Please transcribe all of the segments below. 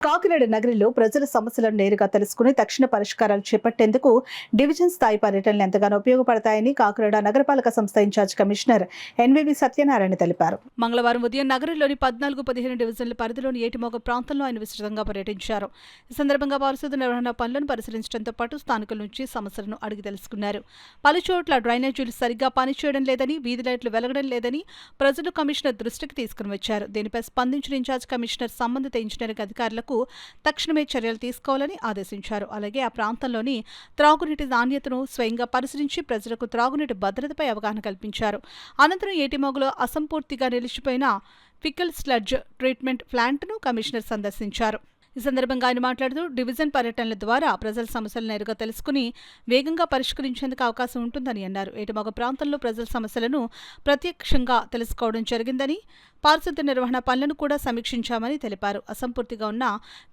కాకినాడ నగరంలో ప్రజల సమస్యలను నేరుగా తెలుసుకుని తక్షణ పరిష్కారాలు చేపట్టేందుకు డివిజన్ స్థాయి పర్యటనలు ఎంతగానో ఉపయోగపడతాయని కాకినాడ నగరపాలక సంస్థ ఇన్ఛార్జ్ కమిషనర్ ఎన్వీవి సత్యనారాయణ తెలిపారు. మంగళవారం ఉదయం నగరంలోని 14-15 డివిజన్ల పరిధిలోని ఏటిమోగ ప్రాంతంలో ఆయన విస్తృతంగా పర్యటించారు. ఈ సందర్భంగా పారిశుద్ధ నిర్వహణ పనులను పరిశీలించడంతో పాటు స్థానికుల నుంచి సమస్యలను అడిగి తెలుసుకున్నారు. పలుచోట్ల డ్రైనేజీలు సరిగ్గా పనిచేయడం లేదని, వీధి లైట్లు వెలగడం లేదని ప్రజలు కమిషనర్ దృష్టికి తీసుకుని వచ్చారు. దీనిపై స్పందించిన ఇన్ఛార్జ్ కమిషనర్ సంబంధిత ఇంజనీరింగ్ అధికారులకు తక్షణమే చర్యలు తీసుకోవాలని ఆదేశించారు. అలాగే ఆ ప్రాంతంలోని త్రాగునీటి నాణ్యతను స్వయంగా పరిశీలించి ప్రజలకు త్రాగునీటి భద్రతపై అవగాహన కల్పించారు. అనంతరం ఏటిమోగలో అసంపూర్తిగా నిలిచిపోయిన ఫికల్ స్లడ్జ్ ట్రీట్మెంట్ ప్లాంట్ను కమిషనర్ సందర్శించారు. ఈ సందర్భంగా ఆయన మాట్లాడుతూ డివిజన్ పర్యటనల ద్వారా ప్రజల సమస్యలు నేరుగా తెలుసుకుని వేగంగా పరిష్కరించేందుకు అవకాశం ఉంటుందని అన్నారు. ఏటిమోగ ప్రాంతంలో ప్రజల సమస్యలను ప్రత్యక్షంగా తెలుసుకోవడం జరిగిందని, పారిశుద్ధ నిర్వహణ పనులను కూడా సమీక్షించామని తెలిపారు. అసంపూర్తిగా ఉన్న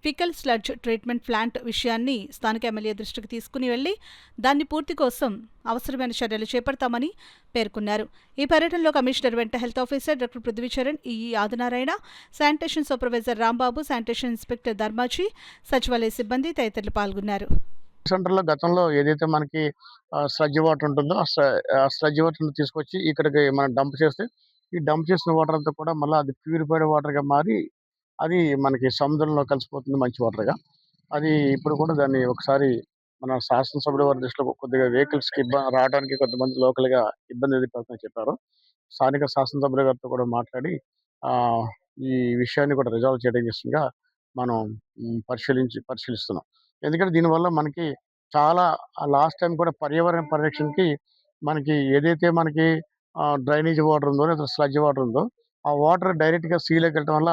ఫికల్ స్లడ్జ్ ట్రీట్మెంట్ ప్లాంట్ విషయాన్ని స్థానిక ఎమ్మెల్యే దృష్టికి తీసుకుని వెళ్లి దాన్ని పూర్తి కోసం అవసరమైన చర్యలు చేపడతామని పేర్కొన్నారు. ఈ పర్యటనలో కమిషనర్ వెంట health officer doctor Prithvi Charan, EE Adinarayana, sanitation supervisor Rambabu, sanitation inspector Dharmaji, సచివాలయ సిబ్బంది తదితరులు పాల్గొన్నారు. సెంటర్‌లో గతంలో ఏదైతే మనకి స్లడ్జ్ వాటర్ ఉంటుందో, ఆ స్లడ్జ్ వాటర్‌ని తీసుకొచ్చి ఇక్కడికి మనం డంప్ చేస్తే, ఈ డంప్ చేసిన వాటర్ అంతా కూడా మళ్ళా అది ప్యూరిఫైడ్ వాటర్‌గా మారి, అది మనకి సముద్రంలో కలిసిపోతుంది మంచి వాటర్‌గా. అది ఇప్పుడు కూడా దాన్ని ఒకసారి మన శాసనసభ్యుల వారి దృష్టిలో కొద్దిగా వెహికల్స్‌కి రావడానికి కొంతమంది లోకల్‌గా ఇబ్బంది ఎదుర్కొంటున్నారని చెప్పారు. స్థానిక శాసనసభ్యుల గారితో కూడా మాట్లాడి ఆహ్, ఈ విషయాన్ని కూడా రిజాల్వ్ చేయడం విషయంగా మనం పరిశీలిస్తున్నాం. ఎందుకంటే దీనివల్ల మనకి చాలా లాస్ట్ టైమ్ కూడా పర్యావరణ పరిరక్షణకి మనకి ఏదైతే మనకి డ్రైనేజ్ వాటర్ ఉందో లేదా స్లడ్జ్ వాటర్ ఉందో, ఆ వాటర్ డైరెక్ట్‌గా సీలోకి వెళ్ళటం వల్ల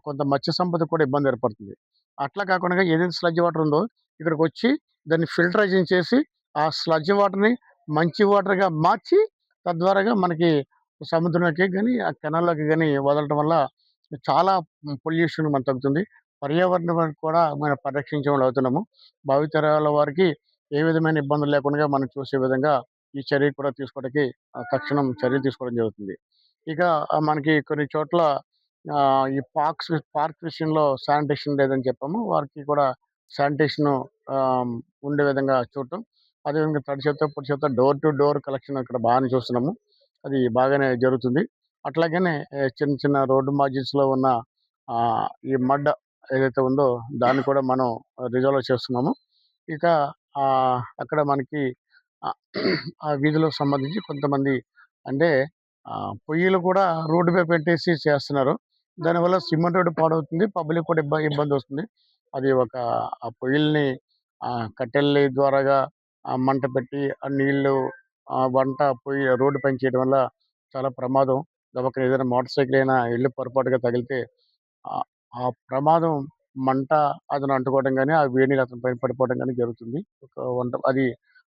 కొంత మత్స్య సంపదకు కూడా ఇబ్బంది ఏర్పడుతుంది. అట్లా కాకుండా ఏదైతే స్లడ్జ్ వాటర్ ఉందో ఇక్కడికొచ్చి దాన్ని ఫిల్టరైజింగ్ చేసి ఆ స్లడ్జ్ వాటర్‌ని మంచి వాటర్‌గా మార్చి తద్వారాగా మనకి సముద్రంలోకి గాని, ఆ కెనాల్‌లోకి గాని వదలటం వల్ల చాలా పొల్యూషన్ మనకు తగ్గుతుంది. పర్యావరణాన్ని కూడా మనం పరిరక్షించే వాళ్ళు అవుతున్నాము. భావితరాల వారికి ఏ విధమైన ఇబ్బందులు లేకుండా మనం చూసే విధంగా ఈ చర్య కూడా తీసుకోవడానికి తక్షణం చర్యలు తీసుకోవడం జరుగుతుంది. ఇక మనకి కొన్ని చోట్ల ఈ పార్క్ విషయంలో శానిటేషన్ లేదని చెప్పాము. వారికి కూడా శానిటేషన్ ఉండే విధంగా చూడటం. అదేవిధంగా తడి చెత్త, పొడి చెత్త డోర్ టు డోర్ కలెక్షన్ ఇక్కడ బాగానే చూస్తున్నాము. అది బాగానే జరుగుతుంది. అట్లాగనే చిన్న చిన్న రోడ్డు మార్జిన్స్‌లో ఉన్న ఈ మడ్ ఏదైతే ఉందో దాన్ని కూడా మనం రిజాల్వ్ చేస్తున్నాము. ఇక అక్కడ మనకి ఆహ్, ఆ వీధిలోకి సంబంధించి కొంతమంది అంటే పొయ్యిలు కూడా రోడ్డుపై పెట్టేసి చేస్తున్నారు. దానివల్ల సిమెంట్ రోడ్డు పాడవుతుంది. పబ్లిక్ కూడా ఇబ్బందొస్తుంది. అది ఆ పొయ్యిల్ని కట్టెల ద్వారాగా మంట పెట్టి ఆ నీళ్లు వంట పొయ్యి రోడ్డు పైన చేయడం వల్ల చాలా ప్రమాదం. గబక్కన ఏదైనా మోటార్ సైకిల్ అయినా ఎళ్లి పొరపాటుగా తగిలితే ఆహ్, ఆ ప్రమాదం మంట అతను అంటుకోవడం గాని, ఆ వేడి నీళ్ళు అతని పైన పడిపోవడం గాని జరుగుతుంది. అది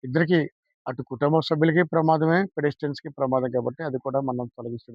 ఇద్దరికీ అటు కుటుంబ సభ్యులకి ప్రమాదమే, పెడెస్ట్రియన్స్‌కి ప్రమాదం కాబట్టి అది కూడా మనం తొలగించడం